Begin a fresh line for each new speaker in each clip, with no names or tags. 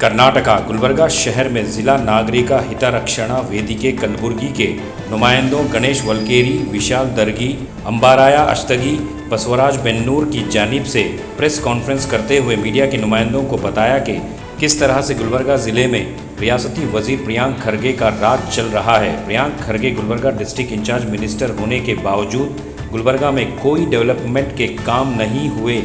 कर्नाटका गुलबर्गा शहर में जिला नागरिक हितरक्षणा वेदिके कलबुर्गी के नुमाइंदों गणेश वलकेरी, विशाल दर्गी, अंबाराया अश्तगी, बसवराज बेन्नूर की जानिब से प्रेस कॉन्फ्रेंस करते हुए मीडिया के नुमाइंदों को बताया कि किस तरह से गुलबर्गा ज़िले में रियासती वजीर प्रियांक खरगे का राज चल रहा है। Priyank Kharge Gulbarga district incharge minister होने के बावजूद गुलबर्गा में कोई डेवलपमेंट के काम नहीं हुए।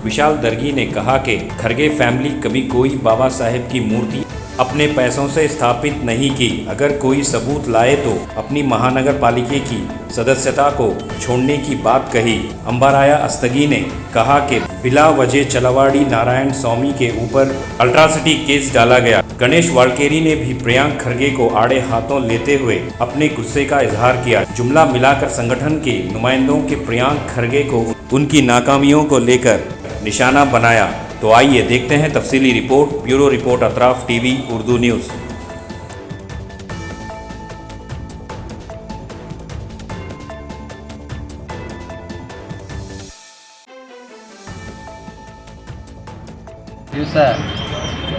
विशाल दर्गी ने कहा कि खरगे फैमिली कभी कोई बाबा साहेब की मूर्ति अपने पैसों से स्थापित नहीं की। अगर कोई सबूत लाए तो अपनी महानगर पालिका की सदस्यता को छोड़ने की बात कही। अंबाराया अस्तगी ने कहा कि बिला वजह चलवाड़ी नारायण स्वामी के ऊपर अल्ट्रासिटी केस डाला गया। गणेश वालकेरी ने भी प्रियांक खरगे को आड़े हाथों लेते हुए अपने गुस्से का इजहार किया। जुमला मिलाकर संगठन के नुमाइंदों के प्रियांक खरगे को उनकी नाकामियों को लेकर निशाना बनाया। तो आइए देखते हैं तफसीली report. Bureau report Atraf TV Urdu news.
ದಿವಸ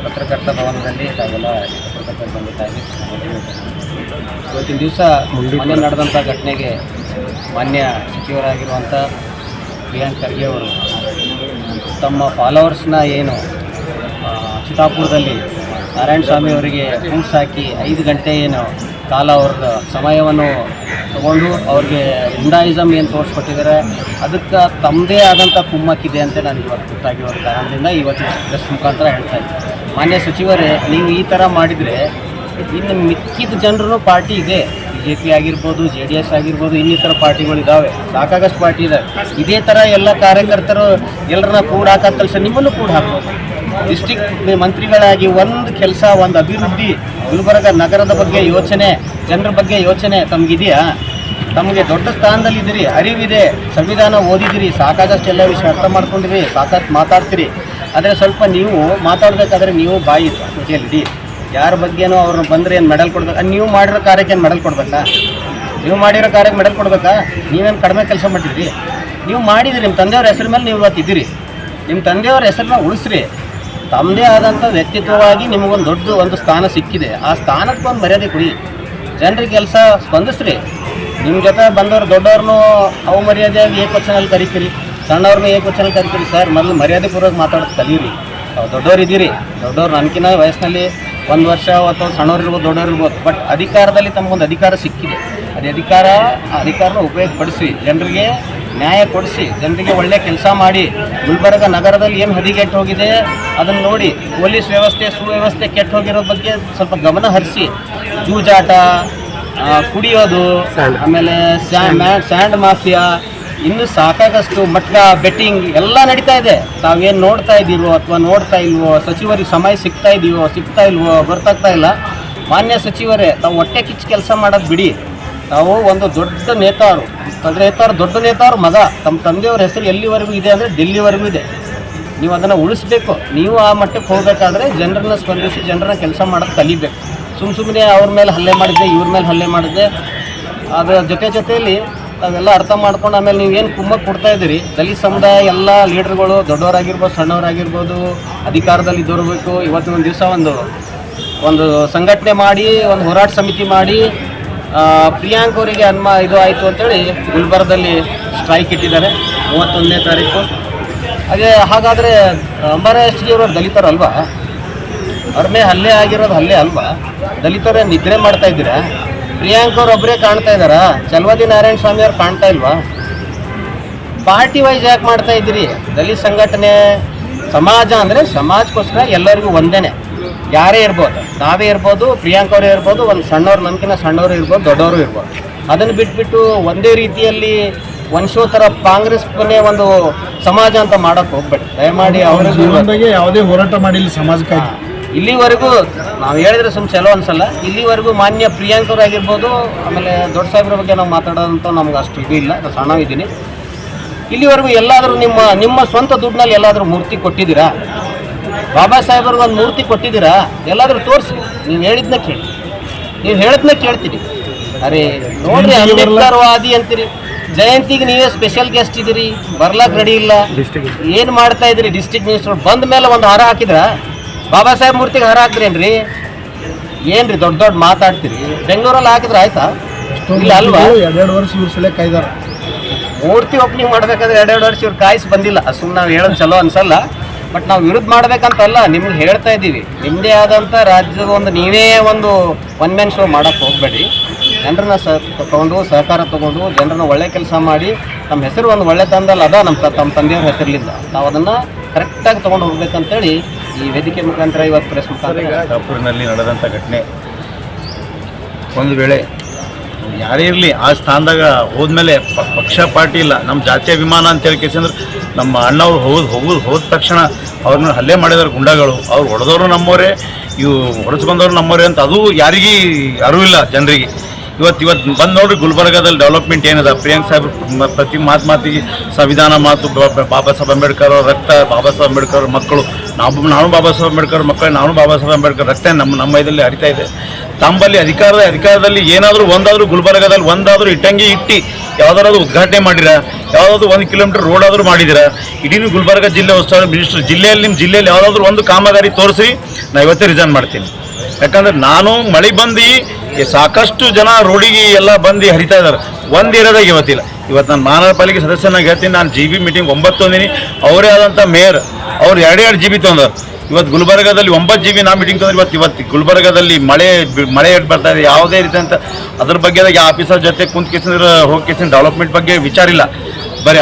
ಪತ್ರಕರ್ತ ಭವನದಲ್ಲಿ ತಾವೆಲ್ಲ ಪತ್ರಕರ್ತರು ಬಂದಿದ್ದಾರೆ. ಇವತ್ತಿನ ದಿವಸ ಮೊನ್ನೆ ನಡೆದಂಥ ಘಟನೆಗೆ ಮಾನ್ಯ ಸಚಿವರಾಗಿರುವಂಥ ಪ್ರಿಯಾಂಕ್ ಖರ್ಗೆ ಅವರು ತಮ್ಮ ಫಾಲೋವರ್ಸ್ನ ಏನು ಚಿತ್ತಾಪುರದಲ್ಲಿ ನಾರಾಯಣ ಸ್ವಾಮಿ ಅವರಿಗೆ ಕೂಡ್ಸ್ ಹಾಕಿ 5 ಗಂಟೆ ಏನು ಕಾಲ ಅವ್ರ ಸಮಯವನ್ನು ತಗೊಂಡು ಅವ್ರಿಗೆ ಹಿಂದಾಯಿಸಮ್ ಏನು ತೋರಿಸ್ಕೊಟ್ಟಿದ್ದಾರೆ, ಅದಕ್ಕೆ ತಮ್ಮದೇ ಆದಂಥ ಕುಮ್ಮಕ್ಕಿದೆ ಅಂತ ನನಗೆ ಇವತ್ತು ಗೊತ್ತಾಗಿರೋ ಕಾರಣದಿಂದ ಇವತ್ತು ಪ್ರೆಸ್ ಮುಖಾಂತರ ಹೇಳ್ತಾ ಇದ್ದೀನಿ. ಮಾನ್ಯ ಸಚಿವರೇ, ನೀವು ಈ ಥರ ಮಾಡಿದರೆ ಇನ್ನು ಮಿಕ್ಕಿದ ಜನರು ಪಾರ್ಟಿ ಇದೆ, BJP ಆಗಿರ್ಬೋದು, JDS ಆಗಿರ್ಬೋದು, ಇನ್ನಿತರ ಪಾರ್ಟಿಗಳಿದ್ದಾವೆ, ಸಾಕಾಗಷ್ಟು ಪಾರ್ಟಿ ಇದ್ದಾವೆ. ಇದೇ ಥರ ಎಲ್ಲ ಕಾರ್ಯಕರ್ತರು ಎಲ್ಲರನ್ನ ಕೂಡ ಹಾಕೋದು ಕೆಲಸ ನಿಮ್ಮನ್ನು ಕೂಡ ಹಾಕ್ಬೋದು. ಡಿಸ್ಟಿಕ್ಟ್ ಮಂತ್ರಿಗಳಾಗಿ ಒಂದು ಕೆಲಸ, ಒಂದು ಅಭಿವೃದ್ಧಿ, ಗುಲ್ಬರ್ಗ ನಗರದ ಬಗ್ಗೆ ಯೋಚನೆ, ಜನರ ಬಗ್ಗೆ ಯೋಚನೆ ತಮಗಿದೆಯಾ? ತಮಗೆ ದೊಡ್ಡ ಸ್ಥಾನದಲ್ಲಿದ್ದೀರಿ, ಅರಿವಿದೆ, ಸಂವಿಧಾನ ಓದಿದಿರಿ, ಸಾಕಾಗಷ್ಟು ಎಲ್ಲ ವಿಷಯ ಅರ್ಥ ಮಾಡ್ಕೊಂಡಿರಿ, ಸಾಕಷ್ಟು ಮಾತಾಡ್ತೀರಿ. ಆದರೆ ಸ್ವಲ್ಪ ನೀವು ಮಾತಾಡಬೇಕಾದ್ರೆ ನೀವು ಬಾಯಿ ಮುಗಿಯಲ್ಲಿಡಿ. ಯಾರ ಬಗ್ಗೆನೋ ಅವ್ರನ್ನ ಬಂದರೆ ಏನು ಮೆಡಲ್ ಕೊಡ್ಬೇಕು? ನೀವು ಮಾಡಿರೋ ಕಾರ್ಯಕ್ಕೆ ಏನು ಮೆಡಲ್ ಕೊಡಬೇಕಾ? ನೀವು ಮಾಡಿರೋ ಕಾರ್ಯಕ್ಕೆ ಮೆಡಲ್ ಕೊಡಬೇಕಾ? ನೀವೇನು ಕಡಿಮೆ ಕೆಲಸ ಮಾಡಿದ್ರಿ? ನೀವು ಮಾಡಿದಿರಿ, ನಿಮ್ಮ ತಂದೆಯವ್ರ ಹೆಸರು ಮೇಲೆ ನೀವು ಇವತ್ತಿದ್ದೀರಿ. ನಿಮ್ಮ ತಂದೆಯವ್ರ ಹೆಸರನ್ನ ಉಳಿಸ್ರಿ. ತಮ್ಮದೇ ಆದಂಥ ವ್ಯಕ್ತಿತ್ವವಾಗಿ ನಿಮಗೊಂದು ದೊಡ್ಡ ಒಂದು ಸ್ಥಾನ ಸಿಕ್ಕಿದೆ, ಆ ಸ್ಥಾನಕ್ಕೆ ಒಂದು ಮರ್ಯಾದೆ ಕೊಡಿ. ಜನರಿಗೆ ಕೆಲಸ ಸ್ಪಂದಿಸ್ರಿ. ನಿಮ್ಮ ಜೊತೆ ಬಂದವರು ದೊಡ್ಡವ್ರನ್ನೂ ಮರ್ಯಾದೆಯಾಗಿ ಏಕವಚನಲ್ಲಿ ಕರಿತೀರಿ, ಸಣ್ಣವ್ರನ್ನೂ ಏಕವಚನಲ್ಲಿ ಕರಿತೀರಿ. ಸರ್, ಮೊದಲು ಮರ್ಯಾದೆ ಪೂರ್ವಕ ಮಾತಾಡೋದು ಕಲೀರಿ. ದೊಡ್ಡವ್ರು ಇದ್ದೀರಿ, ದೊಡ್ಡವ್ರು ನನಗಿನ್ನ ವಯಸ್ಸಿನಲ್ಲಿ 1 ವರ್ಷ ಅಥವಾ ಸಣ್ಣವ್ರು ಇರ್ಬೋದು, ದೊಡ್ಡವ್ರು ಇರ್ಬೋದು, ಬಟ್ ಅಧಿಕಾರದಲ್ಲಿ ತಮಗೊಂದು ಅಧಿಕಾರ ಸಿಕ್ಕಿದೆ. ಆ ಅಧಿಕಾರನ ಉಪಯೋಗಪಡಿಸಿ, ಜನರಿಗೆ ನ್ಯಾಯ ಕೊಡಿಸಿ, ಜನರಿಗೆ ಒಳ್ಳೆ ಕೆಲಸ ಮಾಡಿ. ಗುಲ್ಬರ್ಗ ನಗರದಲ್ಲಿ ಏನು ಹದಿಗೆಟ್ಟು ಹೋಗಿದೆ ಅದನ್ನು ನೋಡಿ, ಪೊಲೀಸ್ ವ್ಯವಸ್ಥೆ, ಸುವ್ಯವಸ್ಥೆ ಕೆಟ್ಟು ಹೋಗಿರೋ ಬಗ್ಗೆ ಸ್ವಲ್ಪ ಗಮನ ಹರಿಸಿ. ಜೂಜಾಟ, ಕುಡಿಯೋದು, ಆಮೇಲೆ ಸ್ಯಾಂಡ್ ಮಾಫಿಯಾ, ಇನ್ನೂ ಸಾಕಾಗಷ್ಟು ಮಟ್ಟ ಬೆಟ್ಟಿಂಗ್ ಎಲ್ಲ ನಡೀತಾ ಇದೆ. ತಾವೇನು ನೋಡ್ತಾ ಇದ್ದೀರೋ ಅಥವಾ ನೋಡ್ತಾ ಇಲ್ವೋ? ಸಚಿವರಿಗೆ ಸಮಯ ಸಿಗ್ತಾ ಇಲ್ವೋ ಗೊತ್ತಾಗ್ತಾ ಇಲ್ಲ. ಮಾನ್ಯ ಸಚಿವರೇ, ತಾವು ಹೊಟ್ಟೆ ಕಿಚ್ಚು ಕೆಲಸ ಮಾಡೋದು ಬಿಡಿ. ತಾವು ಒಂದು ದೊಡ್ಡ ನೇತಾರು, ದೊಡ್ಡ ನೇತಾರು ಮಗ. ತಮ್ಮ ತಂದೆಯವ್ರ ಹೆಸರು ಎಲ್ಲಿವರೆಗೂ ಇದೆ ಅಂದರೆ ಡೆಲ್ಲಿವರೆಗೂ ಇದೆ. ನೀವು ಅದನ್ನು ಉಳಿಸ್ಬೇಕು. ನೀವು ಆ ಮಟ್ಟಕ್ಕೆ ಹೋಗಬೇಕಾದ್ರೆ ಜನರನ್ನ ಸ್ಪಂದಿಸಿ, ಜನರನ್ನ ಕೆಲಸ ಮಾಡೋದು ಕಲಿಬೇಕು. ಸುಮ್ಮನೆ ಅವ್ರ ಮೇಲೆ ಹಲ್ಲೆ ಮಾಡಿದ್ದೆ, ಇವ್ರ ಮೇಲೆ ಹಲ್ಲೆ ಮಾಡಿದ್ದೆ, ಅದರ ಜೊತೆಯಲ್ಲಿ ಅವೆಲ್ಲ ಅರ್ಥ ಮಾಡ್ಕೊಂಡು ಆಮೇಲೆ ನೀವು ಏನು ಕುಮ್ಮಕ್ಕೆ ಕೊಡ್ತಾ ಇದ್ದೀರಿ. ದಲಿತ ಸಮುದಾಯ ಎಲ್ಲ ಲೀಡರ್ಗಳು, ದೊಡ್ಡವರಾಗಿರ್ಬೋದು, ಸಣ್ಣವರಾಗಿರ್ಬೋದು, ಅಧಿಕಾರದಲ್ಲಿ ದೊರಕಬೇಕು. ಇವತ್ತು ಒಂದು ದಿವಸ ಒಂದು ಸಂಘಟನೆ ಮಾಡಿ, ಒಂದು ಹೋರಾಟ ಸಮಿತಿ ಮಾಡಿ, ಪ್ರಿಯಾಂಕ್ ಅವರಿಗೆ ಇದು ಆಯಿತು ಅಂತೇಳಿ ಗುಲ್ಬರ್ಗದಲ್ಲಿ ಸ್ಟ್ರೈಕ್ ಇಟ್ಟಿದ್ದಾರೆ 31ನೇ ತಾರೀಕು. ಹಾಗಾದರೆ ಅಂಬಾರಾಯ ಅಷ್ಟಗಿ ಅವರು ದಲಿತರಲ್ವಾ? ಅವ್ರ ಮೇಲೆ ಹಲ್ಲೆ ಆಗಿರೋದು ಹಲ್ಲೆ ಅಲ್ವಾ? ದಲಿತರೇ ನಿದ್ರೆ ಮಾಡ್ತಾ ಇದ್ದೀರಾ? ಪ್ರಿಯಾಂಕ್ ಅವ್ರು ಒಬ್ಬರೇ ಕಾಣ್ತಾ ಇದ್ದಾರಾ? ಚಲವಾದಿ ನಾರಾಯಣ ಸ್ವಾಮಿ ಅವ್ರು ಕಾಣ್ತಾ ಇಲ್ವಾ? ಪಾರ್ಟಿ ವೈಸ್ ಯಾಕೆ ಮಾಡ್ತಾ ಇದ್ದೀರಿ? ದಲಿತ ಸಂಘಟನೆ, ಸಮಾಜ ಅಂದರೆ ಸಮಾಜಕ್ಕೋಸ್ಕರ ಎಲ್ಲರಿಗೂ ಒಂದೇನೆ. ಯಾರೇ ಇರ್ಬೋದು, ನಾವೇ ಇರ್ಬೋದು, ಪ್ರಿಯಾಂಕ್ ಅವರೇ ಇರ್ಬೋದು, ಒಂದು ಸಣ್ಣವ್ರು, ನಮ್ಗಿಂತ ಸಣ್ಣವರು ಇರ್ಬೋದು, ದೊಡ್ಡವರು ಇರ್ಬೋದು. ಅದನ್ನು ಬಿಟ್ಬಿಟ್ಟು ಒಂದೇ ರೀತಿಯಲ್ಲಿ ಒಂದು ಥರ ಕಾಂಗ್ರೆಸ್ ಒಂದು ಸಮಾಜ ಅಂತ ಮಾಡೋಕ್ಕೆ ಹೋಗ್ಬೇಡಿ ದಯಮಾಡಿ.
ಅವ್ರಿಗೆ ಯಾವುದೇ ಹೋರಾಟ ಮಾಡಿಲ್ಲ ಸಮಾಜಕ್ಕಾಗಿ
ಇಲ್ಲಿವರೆಗೂ. ನಾವು ಹೇಳಿದ್ರೆ ಚಲೋ ಅನ್ಸಲ್ಲ. ಇಲ್ಲಿವರೆಗೂ ಮಾನ್ಯ ಪ್ರಿಯಾಂಕ್ ಅವರಾಗಿರ್ಬೋದು, ಆಮೇಲೆ ದೊಡ್ಡ ಸಾಹೇಬ್ರ ಬಗ್ಗೆ ನಾವು ಮಾತಾಡೋದಂತ ನಮ್ಗೆ ಅಷ್ಟು ಇದು ಇಲ್ಲ, ಸಣ್ಣವಿದ್ದೀನಿ. ಇಲ್ಲಿವರೆಗೂ ಎಲ್ಲಾದರೂ ನಿಮ್ಮ ಸ್ವಂತ ದುಡ್ಡಿನಲ್ಲಿ ಎಲ್ಲಾದರೂ ಮೂರ್ತಿ ಕೊಟ್ಟಿದ್ದೀರಾ? ಬಾಬಾ ಸಾಹೇಬ್ರಿಗೆ ಒಂದು ಮೂರ್ತಿ ಕೊಟ್ಟಿದ್ದೀರಾ? ಎಲ್ಲಾದರೂ ತೋರಿಸಿ. ನೀವು ಹೇಳಿದ್ನ ಕೇಳ್ತೀರಿ. ಅರೆ ನೋಡ್ರಿ, ಅಂಬೇಡ್ಕರ್ ವಾದಿ ಅಂತೀರಿ, ಜಯಂತಿಗೆ ನೀವೇ ಸ್ಪೆಷಲ್ ಗೆಸ್ಟ್ ಇದ್ದೀರಿ, ಬರ್ಲಾಕ್ ರೆಡಿ ಇಲ್ಲ. ಏನು ಮಾಡ್ತಾ ಇದ್ದೀರಿ? ಡಿಸ್ಟ್ರಿಕ್ಟ್ ಮಿನಿಸ್ಟರ್ ಬಂದ ಮೇಲೆ ಒಂದು ಹಾರ ಹಾಕಿದ್ರ? ಬಾಬಾ ಸಾಹೇಬ್ ಮೂರ್ತಿಗೆ ಹಾರ ಹಾಕ್ರೇನ್ರಿ? ಏನ್ರಿ ದೊಡ್ಡ ದೊಡ್ಡ ಮಾತಾಡ್ತೀರಿ? ಬೆಂಗಳೂರಲ್ಲಿ ಹಾಕಿದ್ರೆ ಆಯ್ತಾ? ಇಲ್ಲ ಅಲ್ವಾ?
2 ವರ್ಷ ಇವ್ರ ಸಲ ಕಾಯ್ದಾರ.
ಮೂರ್ತಿ ಓಪನಿಂಗ್ ಮಾಡ್ಬೇಕಾದ್ರೆ 2 ವರ್ಷ ಇವ್ರು ಕಾಯಿಸಿ ಬಂದಿಲ್ಲ. ಸುಮ್ಮನೆ ನಾವು ಹೇಳೋದು ಚಲೋ ಅನ್ಸಲ್ಲ, ಬಟ್ ನಾವು ವಿರುದ್ಧ ಮಾಡ್ಬೇಕಂತಲ್ಲ, ನಿಮ್ಗೆ ಹೇಳ್ತಾ ಇದ್ದೀವಿ. ನಿಮ್ಮದೇ ಆದಂಥ ರಾಜ್ಯದ ಒಂದು ನೀವೇ ಒಂದು ಒನ್ ಮ್ಯಾನ್ ಶೋ ಮಾಡೋಕ್ಕೆ ಹೋಗಬೇಡಿ. ಜನರನ್ನ ತಗೊಂಡು ಸಹಕಾರ ತೊಗೊಂಡು ಜನರನ್ನ ಒಳ್ಳೆ ಕೆಲಸ ಮಾಡಿ ನಮ್ಮ ಹೆಸರು ಒಂದು ಒಳ್ಳೆ ತಂದಲ್ಲ ಅದ ನಮ್ಮ ತಂದೆಯವ್ರ ಹೆಸರಿಲಿಂದ ನಾವು ಅದನ್ನು ಕರೆಕ್ಟಾಗಿ ತೊಗೊಂಡು ಹೋಗ್ಬೇಕಂತೇಳಿ ಈ ವೇದಿಕೆ ಮುಖಾಂತರ ಇವತ್ತು ಪ್ರೆಸ್ ಮುಖಾಂತರ
ಶಾಪುರಿನಲ್ಲಿ ನಡೆದಂಥ ಘಟನೆ, ಒಂದು ವೇಳೆ ಯಾರೇ ಇರಲಿ ಆ ಸ್ಥಾನದಾಗ ಹೋದ್ಮೇಲೆ ಪಕ್ಷ ಪಾರ್ಟಿ ಇಲ್ಲ, ನಮ್ಮ ಜಾತಿ ಅಭಿಮಾನ ಅಂತೇಳಿ ಕೇಸಂದ್ರೆ ನಮ್ಮ ಅಣ್ಣವ್ರು ಹೋದ ತಕ್ಷಣ ಅವ್ರನ್ನ ಹಲ್ಲೆ ಮಾಡಿದವ್ರು ಗುಂಡಗಳು, ಅವ್ರು ಹೊಡೆದವರು ನಮ್ಮವರೇ, ಇವು ಹೊಡೆಸ್ಕೊಂಡವ್ರು ನಮ್ಮವರೇ ಅಂತ ಅದು ಯಾರಿಗೂ ಅರಿವಿಲ್ಲ ಜನರಿಗೆ. ಇವತ್ತು ಬಂದು ನೋಡ್ರಿ ಗುಲ್ಬರ್ಗಾದಲ್ಲಿ ಡೆವಲಪ್ಮೆಂಟ್ ಏನಿದೆ. ಪ್ರಿಯಾಂಕ್ ಸಾಹೇಬ್ ಪ್ರತಿ ಮಾತಿಗೆ ಸಂವಿಧಾನ ಮಾತು, ಬಾಬಾ ಸಾಹೇಬ್ ಅಂಬೇಡ್ಕರ್ ಅವ್ರ ರಕ್ತ, ಬಾಬಾ ಸಾಹೇಬ್ ಅಂಬೇಡ್ಕರ್ ಮಕ್ಕಳು, ನಾನು ಬಾಬಾ ಸಾಹೇಬ್ ಅಂಬೇಡ್ಕರ್ ಮಕ್ಕಳು, ನಾನು ಬಾಬಾ ಸಾಹೇಬ್ ಅಂಬೇಡ್ಕರ್ ರಕ್ತ ನಮ್ಮ ಇದರಲ್ಲಿ ಹರಿತಾ ಇದೆ. ತಮ್ಮಲ್ಲಿ ಅಧಿಕಾರದಲ್ಲಿ ಏನಾದರೂ ಒಂದಾದರೂ ಗುಲ್ಬರ್ಗಾದಲ್ಲಿ ಒಂದಾದರೂ ಇಟ್ಟಂಗಿ ಇಟ್ಟು ಯಾವುದಾದ್ರು ಉದ್ಘಾಟನೆ ಮಾಡಿರ, ಯಾವುದಾದ್ರು 1 ಕಿಲೋಮೀಟರ್ ರೋಡ್ ಆದರೂ ಮಾಡಿದಿರ, ಇಡೀ ಗುಲ್ಬರ್ಗ ಜಿಲ್ಲೆ ಉಸ್ತುವಾರಿ ಮಿನಿಸ್ಟರ್ ಜಿಲ್ಲೆಯಲ್ಲಿ ನಿಮ್ಮ ಜಿಲ್ಲೆಯಲ್ಲಿ ಯಾವುದಾದ್ರೂ ಒಂದು ಕಾಮಗಾರಿ ತೋರಿಸಿ ನಾನು ಇವತ್ತೇ ರಿಸೈನ್ ಮಾಡ್ತೀನಿ. ಯಾಕಂದ್ರೆ ನಾನು ಮಳೆ ಬಂದು ಸಾಕಷ್ಟು ಜನ ರೋಡಿಗೆ ಎಲ್ಲ ಬಂದು ಹರಿತಾ ಇದ್ದಾರೆ, ಒಂದು ಏರಿಯಾದಾಗ ಇವತ್ತಿಲ್ಲ. ಇವತ್ತು ನಾನು ಮಹಾನಗರ ಪಾಲಿಕೆ ಸದಸ್ಯನಾಗಿ ಹೇಳ್ತೀನಿ, ನಾನು GB ಮೀಟಿಂಗ್ 9 ತೊಂದಿನಿ, ಅವರೇ ಆದಂಥ ಮೇಯರ್ ಅವ್ರು 2 GB ತೊಂದರು. ಇವತ್ತು ಗುಲ್ಬರ್ಗಾದಲ್ಲಿ 9 GB ನಾ ಮೀಟಿಂಗ್ ತೊಂದ್ರೆ. ಇವತ್ತು ಗುಲ್ಬರ್ಗಾದಲ್ಲಿ ಮಳೆ ಬರ್ತಾ ಇದೆ, ಯಾವುದೇ ರೀತಿ ಅಂತ ಅದ್ರ ಬಗ್ಗೆ ಆಫೀಸರ್ ಜೊತೆ ಕುಂತ್ಕೇಸಂದ್ರೆ ಹೋಗಿ ಡೆವಲಪ್ಮೆಂಟ್ ಬಗ್ಗೆ ವಿಚಾರ ಇಲ್ಲ. ಬರೀ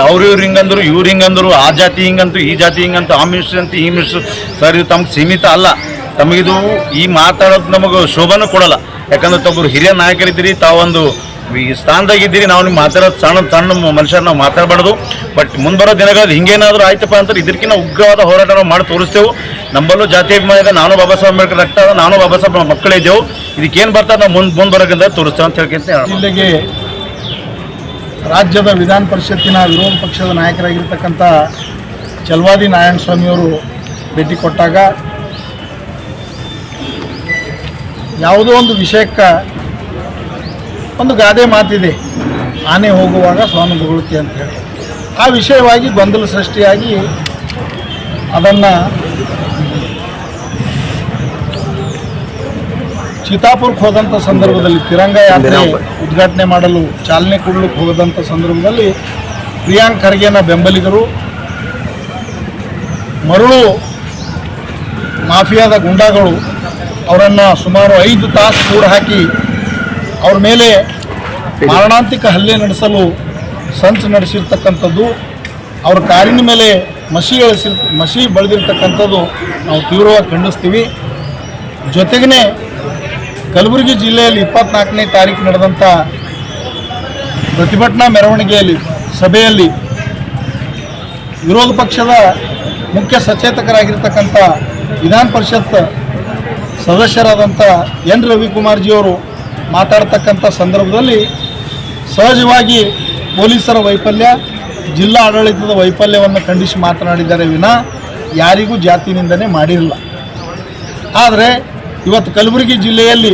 ಇವ್ರು ಹಿಂಗಂದ್ರು ಆ ಜಾತಿ ಹಿಂಗಂತೂ ಈ ಜಾತಿ ಹಿಂಗಂತೂ ಆ ಮಿನಿಸ್ಟ್ರಿ ಅಂತ ಈ ಮಿನಿಸ್ಟ್ರು. ಸರ್ ಇದು ತಮ್ಗೆ ಸೀಮಿತ ಅಲ್ಲ, ತಮಗಿದು ಈ ಮಾತಾಡೋದು ನಮಗೆ ಶೋಭನೂ ಕೊಡಲ್ಲ. ಯಾಕಂದ್ರೆ ತಾವೊಬ್ಬರು ಹಿರಿಯ ನಾಯಕರಿದ್ದೀರಿ, ತಾವೊಂದು ಈ ಸ್ಥಾನದಾಗಿದ್ದೀರಿ. ನಾವು ನಿಮ್ಮ ಮಾತಾಡೋದು ಸಣ್ಣ ಮನುಷ್ಯರು ನಾವು ಮಾತಾಡಬಾರ್ದು. ಬಟ್ ಮುಂಬರೋ ದಿನಗಳಲ್ಲಿ ಹಿಂಗೇನಾದರೂ ಆಯ್ತಪ್ಪ ಅಂತಾರೆ ಇದಕ್ಕಿಂತ ಉಗ್ರವಾದ ಹೋರಾಟ ನಾವು ಮಾಡಿ ತೋರಿಸ್ತೇವೆ. ನಮ್ಮಲ್ಲೂ ಜಾತಿ ಅಭಿಮಾನ ಇದೆ, ನಾನು ಬಾಬಾ ಸಾಹೇಬ್ ಅಂಬೇಡ್ಕರ್ ರಕ್ತ, ನಾನು ಬಾಬಾ ಸಾಹೇಬ್ ಮಕ್ಕಳಿದ್ದೆವು. ಇದಕ್ಕೇನು ಬರ್ತಾರೆ ನಾವು ಮುಂದೆ ಬರೋಕ್ಕಿಂತ ತೋರಿಸ್ತೇವೆ ಅಂತ ಹೇಳ್ಕೊಂತ.
ಜಿಲ್ಲೆಗೆ ರಾಜ್ಯದ ವಿಧಾನ ಪರಿಷತ್ತಿನ ವಿರೋಧ ಪಕ್ಷದ ನಾಯಕರಾಗಿರ್ತಕ್ಕಂಥ ಚಲವಾದಿ ನಾರಾಯಣ ಸ್ವಾಮಿಯವರು ಭೇಟಿ ಕೊಟ್ಟಾಗ ಯಾವುದೋ ಒಂದು ವಿಷಯಕ್ಕೆ ಒಂದು ಗಾದೆ ಮಾತಿದೆ, ಆನೆ ಹೋಗುವಾಗ ಸ್ವಾಮಿ ಬೊಗಳುತ್ತೆ ಅಂತೇಳಿ. ಆ ವಿಷಯವಾಗಿ ಗೊಂದಲ ಸೃಷ್ಟಿಯಾಗಿ ಅದನ್ನು ಚಿತಾಪುರಕ್ಕೆ ಹೋದಂಥ ಸಂದರ್ಭದಲ್ಲಿ, ತಿರಂಗ ಯಾತ್ರೆ ಉದ್ಘಾಟನೆ ಮಾಡಲು ಚಾಲನೆ ಕೊಡಲಿಕ್ಕೆ ಹೋದಂಥ ಸಂದರ್ಭದಲ್ಲಿ ಪ್ರಿಯಾಂಕ್ ಖರ್ಗೆನ ಬೆಂಬಲಿಗರು ಮರಳು ಮಾಫಿಯಾದ ಗುಂಡಾಗಳು ಅವರನ್ನು ಸುಮಾರು 5 ತಾಸು ಕೂಡ ಹಾಕಿ ಅವ್ರ ಮೇಲೆ ಮಾರಣಾಂತಿಕ ಹಲ್ಲೆ ನಡೆಸಲು ಸಂಚು ನಡೆಸಿರ್ತಕ್ಕಂಥದ್ದು, ಅವ್ರ ಕಾರಿನ ಮೇಲೆ ಮಸಿ ಬೆಳೆದಿರ್ತಕ್ಕಂಥದ್ದು ನಾವು ತೀವ್ರವಾಗಿ ಖಂಡಿಸ್ತೀವಿ. ಜೊತೆಗೇ ಕಲಬುರಗಿ ಜಿಲ್ಲೆಯಲ್ಲಿ 24ನೇ ತಾರೀಕು ನಡೆದಂಥ ಪ್ರತಿಭಟನಾ ಮೆರವಣಿಗೆಯಲ್ಲಿ ಸಭೆಯಲ್ಲಿ ವಿರೋಧ ಪಕ್ಷದ ಮುಖ್ಯ ಸಚೇತಕರಾಗಿರ್ತಕ್ಕಂಥ ವಿಧಾನ ಪರಿಷತ್ ಸದಸ್ಯರಾದಂಥ ಎನ್ ರವಿಕುಮಾರ್ಜಿಯವರು ಮಾತಾಡ್ತಕ್ಕಂಥ ಸಂದರ್ಭದಲ್ಲಿ ಸಹಜವಾಗಿ ಪೊಲೀಸರ ವೈಫಲ್ಯ, ಜಿಲ್ಲಾ ಆಡಳಿತದ ವೈಫಲ್ಯವನ್ನು ಖಂಡಿಸಿ ಮಾತನಾಡಿದ್ದಾರೆ ವಿನಾ ಯಾರಿಗೂ ಜಾತಿ ನಿಂದನೆ ಮಾಡಿರಲಿಲ್ಲ. ಆದರೆ ಇವತ್ತು ಕಲಬುರಗಿ ಜಿಲ್ಲೆಯಲ್ಲಿ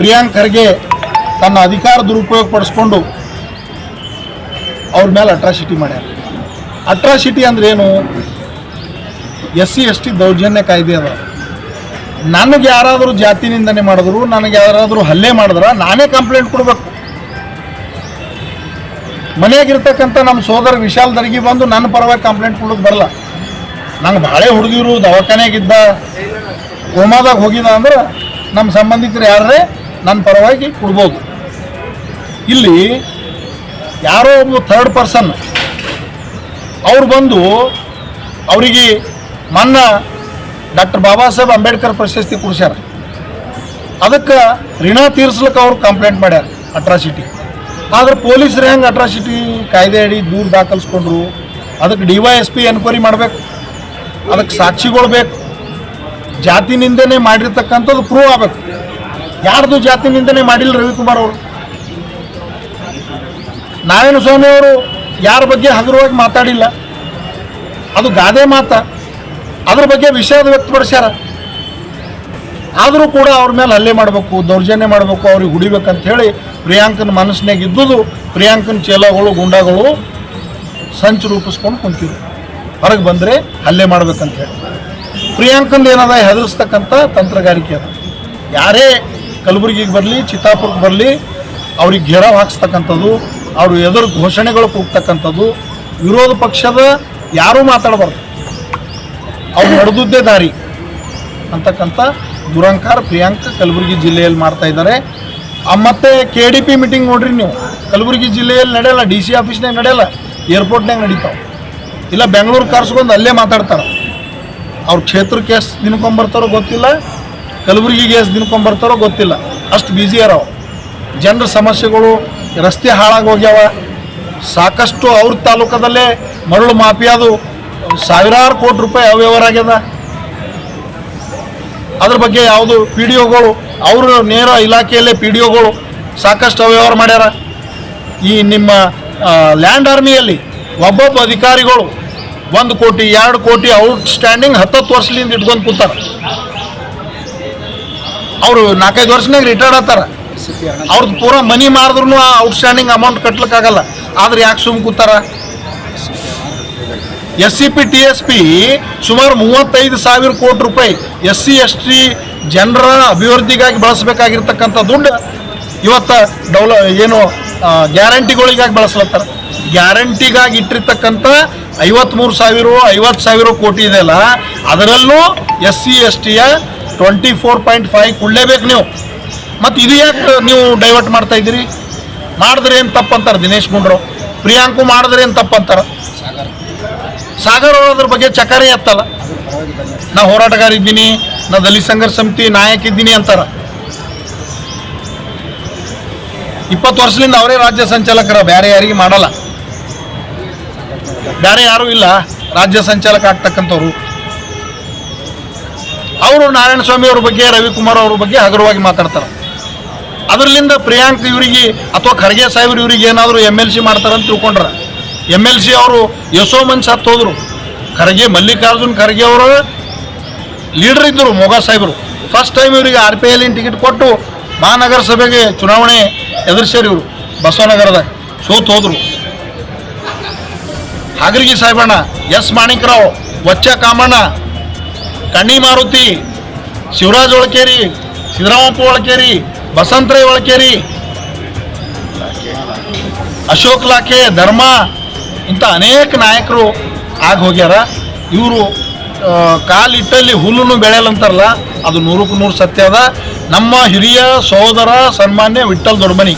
ಪ್ರಿಯಾಂಕ್ ಖರ್ಗೆ ತನ್ನ ಅಧಿಕಾರ ದುರುಪಯೋಗ ಪಡಿಸ್ಕೊಂಡು ಅವ್ರ ಮೇಲೆ ಅಟ್ರಾಸಿಟಿ ಮಾಡ್ಯಾರ. ಅಟ್ರಾಸಿಟಿ ಅಂದ್ರೇನು? SC ST ದೌರ್ಜನ್ಯ ಕಾಯ್ದೆ ಅದ. ನನಗೆ ಯಾರಾದರೂ ಜಾತಿ ನಿಂದನೆ ಮಾಡಿದ್ರು, ನನಗೆ ಯಾರಾದರೂ ಹಲ್ಲೆ ಮಾಡಿದ್ರೆ ನಾನೇ ಕಂಪ್ಲೇಂಟ್ ಕೊಡಬೇಕು. ಮನೆಯಾಗಿರ್ತಕ್ಕಂಥ ನಮ್ಮ ಸೋದರ ವಿಶಾಲ್ ದರ್ಗಿ ಬಂದು ನನ್ನ ಪರವಾಗಿ ಕಂಪ್ಲೇಂಟ್ ಕೊಡೋದು ಬರಲ್ಲ. ನಂಗೆ ಭಾಳ ಹುಡುಗಿರು ದವಾಖಾನೆಯಾಗಿದ್ದ, ಕೋಮಾದಾಗ ಹೋಗಿದ್ದ ಅಂದ್ರೆ ನಮ್ಮ ಸಂಬಂಧಿಕರು ಯಾರೇ ನನ್ನ ಪರವಾಗಿ ಕೊಡ್ಬೋದು. ಇಲ್ಲಿ ಯಾರೋ ಒಬ್ಬ ಥರ್ಡ್ ಪರ್ಸನ್ ಅವ್ರು ಬಂದು ಅವರಿಗೆ ಮೊನ್ನೆ ಡಾಕ್ಟರ್ ಬಾಬಾ ಸಾಹೇಬ್ ಅಂಬೇಡ್ಕರ್ ಪ್ರಶಸ್ತಿ ಕೊಡ್ಸ್ಯಾರ. ಅದಕ್ಕೆ ಋಣ ತೀರ್ಸ್ಲಿಕ್ಕೆ ಅವ್ರು ಕಂಪ್ಲೇಂಟ್ ಮಾಡ್ಯಾರ ಅಟ್ರಾಸಿಟಿ. ಆದ್ರೆ ಪೊಲೀಸರು ಹೆಂಗೆ ಅಟ್ರಾಸಿಟಿ ಕಾಯ್ದೆ ಅಡಿ ದೂರು ದಾಖಲಿಸ್ಕೊಂಡ್ರು? ಅದಕ್ಕೆ DYSP ಎನ್ಕ್ವೈರಿ ಮಾಡಬೇಕು, ಅದಕ್ಕೆ ಸಾಕ್ಷಿಗಳು ಬೇಕು, ಜಾತಿ ನಿಂದನೆ ಮಾಡಿರ್ತಕ್ಕಂಥದ್ದು ಪ್ರೂವ್ ಆಗಬೇಕು. ಯಾರ್ದು ಜಾತಿ ನಿಂದನೆ ಮಾಡಿಲ್ಲ ರವಿಕುಮಾರ್ ಅವರು. ನಾರಾಯಣ ಸ್ವಾಮಿ ಅವರು ಯಾರ ಬಗ್ಗೆ ಹಗುರವಾಗಿ ಮಾತಾಡಿಲ್ಲ, ಅದು ಗಾದೆ ಮಾತಾ. ಅದ್ರ ಬಗ್ಗೆ ವಿಷಾದ ವ್ಯಕ್ತಪಡಿಸ್ಯಾರ. ಆದರೂ ಕೂಡ ಅವ್ರ ಮೇಲೆ ಹಲ್ಲೆ ಮಾಡಬೇಕು, ದೌರ್ಜನ್ಯ ಮಾಡಬೇಕು, ಅವ್ರಿಗೆ ಹುಡಿಬೇಕಂತ ಹೇಳಿ ಪ್ರಿಯಾಂಕನ ಮನಸ್ಸಿನಾಗ ಇದ್ದುದು ಪ್ರಿಯಾಂಕನ ಚೇಲಗಳು ಗುಂಡಾಗಳು ಸಂಚು ರೂಪಿಸ್ಕೊಂಡು ಕುಂತಿದ್ರು. ಹೊರಗೆ ಬಂದರೆ ಹಲ್ಲೆ ಮಾಡ್ಬೇಕಂತ ಹೇಳಿ ಪ್ರಿಯಾಂಕಂದು ಏನದ ಹೆದರಿಸ್ತಕ್ಕಂಥ ತಂತ್ರಗಾರಿಕೆ ಅದು. ಯಾರೇ ಕಲಬುರಗಿಗೆ ಬರಲಿ, ಚಿತ್ತಾಪುರಕ್ಕೆ ಬರಲಿ, ಅವ್ರಿಗೆ ಘೇರಾವ್ ಹಾಕ್ಸ್ತಕ್ಕಂಥದ್ದು, ಅವರು ಎದುರು ಘೋಷಣೆಗಳು ಕೂಗ್ತಕ್ಕಂಥದ್ದು, ವಿರೋಧ ಪಕ್ಷದ ಯಾರೂ ಮಾತಾಡಬಾರ್ದು, ಅವ್ರು ನಡೆದುದ್ದೇ ದಾರಿ ಅಂತಕ್ಕಂಥ ದುರಂಕಾರ ಪ್ರಿಯಾಂಕ ಕಲಬುರಗಿ ಜಿಲ್ಲೆಯಲ್ಲಿ ಮಾಡ್ತಾ ಇದ್ದಾರೆ. ಮತ್ತು KDP ಮೀಟಿಂಗ್ ನೋಡ್ರಿ ನೀವು, ಕಲಬುರಗಿ ಜಿಲ್ಲೆಯಲ್ಲಿ ನಡೆಯಲ್ಲ, DC ಆಫೀಸ್ನಾಗ ನಡೆಯಲ್ಲ, ಏರ್ಪೋರ್ಟ್ನಾಗ ನಡೀತಾವೆ, ಇಲ್ಲ ಬೆಂಗಳೂರು ಕರ್ಸ್ಕೊಂಡು ಅಲ್ಲೇ ಮಾತಾಡ್ತಾರೆ. ಅವ್ರ ಕ್ಷೇತ್ರಕ್ಕೆ ಎಷ್ಟು ದಿನಕ್ಕೊಂಬರ್ತಾರೋ ಗೊತ್ತಿಲ್ಲ, ಕಲಬುರಗಿಗೆ ಎಷ್ಟು ದಿನಕ್ಕೊಂಬರ್ತಾರೋ ಗೊತ್ತಿಲ್ಲ, ಅಷ್ಟು ಬ್ಯುಸಿ ಅರವ. ಜನರ ಸಮಸ್ಯೆಗಳು, ರಸ್ತೆ ಹಾಳಾಗಿ ಹೋಗ್ಯಾವ, ಸಾಕಷ್ಟು ಅವ್ರ ತಾಲೂಕದಲ್ಲೇ ಮರಳು ಮಾಫಿಯಾದು ಸಾವಿರಾರು ಕೋಟಿ ರೂಪಾಯಿ ಅವ್ಯವಹಾರ ಆಗ್ಯದ. ಅದ್ರ ಬಗ್ಗೆ ಯಾವುದು PDOಗಳು, ಅವರು ನೇರ ಇಲಾಖೆಯಲ್ಲೇ PDOಗಳು ಸಾಕಷ್ಟು ಅವ್ಯವಹಾರ ಮಾಡ್ಯಾರ. ಈ ನಿಮ್ಮ ಲ್ಯಾಂಡ್ ಆರ್ಮಿಯಲ್ಲಿ ಒಬ್ಬೊಬ್ಬ ಅಧಿಕಾರಿಗಳು 1 ಕೋಟಿ 2 ಕೋಟಿ ಔಟ್ಸ್ಟ್ಯಾಂಡಿಂಗ್ 10 ವರ್ಷದಿಂದ ಇಟ್ಕೊಂಡು ಕೂತಾರ. ಅವರು 4-5 ವರ್ಷನಾಗ ರಿಟೈರ್ಡ್ ಆಗ್ತಾರ. ಅವ್ರದ್ದು ಪೂರಾ ಮನಿ ಮಾರಿದ್ರು ಆ ಔಟ್ಸ್ಟ್ಯಾಂಡಿಂಗ್ ಅಮೌಂಟ್ ಕಟ್ಲಿಕ್ಕಾಗಲ್ಲ. ಆದ್ರೆ ಯಾಕೆ ಸುಮ್ಮ ಕೂತಾರ? SCP TSP ಸುಮಾರು 35,000 ಕೋಟಿ ರೂಪಾಯಿ SC ST ಜನರ ಅಭಿವೃದ್ಧಿಗಾಗಿ ಬಳಸಬೇಕಾಗಿರ್ತಕ್ಕಂಥ ದುಡ್ಡು ಇವತ್ತು ಏನು ಗ್ಯಾರಂಟಿಗಳಿಗಾಗಿ ಬಳಸ್ಲತ್ತಾರೆ. ಗ್ಯಾರಂಟಿಗಾಗಿ ಇಟ್ಟಿರ್ತಕ್ಕಂಥ 53,000 ಕೋಟಿ ಇದೆಯಲ್ಲ, ಅದರಲ್ಲೂ SC STಯ 24.5 ಕೊಡಲೇಬೇಕು ನೀವು. ಮತ್ತು ಇದು ಯಾಕೆ ನೀವು ಡೈವರ್ಟ್ ಮಾಡ್ತಾ ಇದ್ದೀರಿ? ಮಾಡಿದ್ರೆ ಏನು ತಪ್ಪಂತಾರೆ ದಿನೇಶ್ ಗುಂಡ್ರಾವ್, ಪ್ರಿಯಾಂಕು ಮಾಡಿದ್ರೆ ಏನು ತಪ್ಪಂತಾರೆ. ಸಾಗರ್ ಅದ್ರ ಬಗ್ಗೆ ಚಕಾರಿ ಎತ್ತಲ್ಲ, ನಾ ಹೋರಾಟಗಾರ ಇದ್ದೀನಿ, ನಾ ದಲಿತ ಸಂಘರ್ಷ ಸಮಿತಿ ನಾಯಕ ಇದ್ದೀನಿ ಅಂತಾರ. 20 ವರ್ಷದಿಂದ ಅವರೇ ರಾಜ್ಯ ಸಂಚಾಲಕರ, ಬೇರೆ ಯಾರಿಗೆ ಮಾಡಲ್ಲ, ಬೇರೆ ಯಾರೂ ಇಲ್ಲ ರಾಜ್ಯ ಸಂಚಾಲಕ ಆಗ್ತಕ್ಕಂಥವ್ರು. ಅವರು ನಾರಾಯಣ ಸ್ವಾಮಿ ಅವ್ರ ಬಗ್ಗೆ, ರವಿಕುಮಾರ್ ಅವ್ರ ಬಗ್ಗೆ ಹಗುರವಾಗಿ ಮಾತಾಡ್ತಾರೆ. ಅದರಲ್ಲಿಂದ ಪ್ರಿಯಾಂಕ್ ಇವರಿಗೆ ಅಥವಾ ಖರ್ಗೆ ಸಾಹೇಬ್ರು ಇವರಿಗೆ ಏನಾದರೂ MLC ಮಾಡ್ತಾರಂತ ತಿಳ್ಕೊಂಡ್ರ. MLC ಅವರು ಯಶೋಮನ್ ಸತ್ತು ಹೋದ್ರು. ಮಲ್ಲಿಕಾರ್ಜುನ್ ಖರ್ಗೆ ಅವರು ಲೀಡರ್ ಇದ್ದರು, ಮೊಗ ಸಾಹೇಬರು. ಫಸ್ಟ್ ಟೈಮ್ ಇವರಿಗೆ RPL ಟಿಕೆಟ್ ಕೊಟ್ಟು ಮಹಾನಗರ ಸಭೆಗೆ ಚುನಾವಣೆ ಎದುರಿಸ್ಯಾರ. ಇವರು ಬಸವನಗರದಾಗ ಸೋತು ಹೋದ್ರು. ಹಾಗರ್ಗಿ ಸಾಹೇಬಣ್ಣ, S ಮಾಣಿಕರಾವ್, ವಚ್ಚ ಕಾಮಣ್ಣ, ಕಣ್ಣಿ ಮಾರುತಿ, ಶಿವರಾಜ್ ಒಳಕೇರಿ, ಸಿದ್ದರಾಮಪ್ಪ ಒಳಕೇರಿ, ಬಸಂತರೈ ಒಳಕೇರಿ, ಅಶೋಕ್ ಲಾಖೆ, ಧರ್ಮ, ಇಂಥ ಅನೇಕ ನಾಯಕರು ಆಗಿ ಹೋಗ್ಯಾರ. ಇವರು ಕಾಲಿಟ್ಟಲ್ಲಿ ಹುಲ್ಲನ್ನು ಬೆಳೆಯಲ್ಲ ಅಂತಾರಲ್ಲ, ಅದು 100ಕ್ಕೆ 100 ಸತ್ಯ ಅದ. ನಮ್ಮ ಹಿರಿಯ ಸಹೋದರ ಸನ್ಮಾನ್ಯ ವಿಠ್ಠಲ್ ದೊಡ್ಮನಿ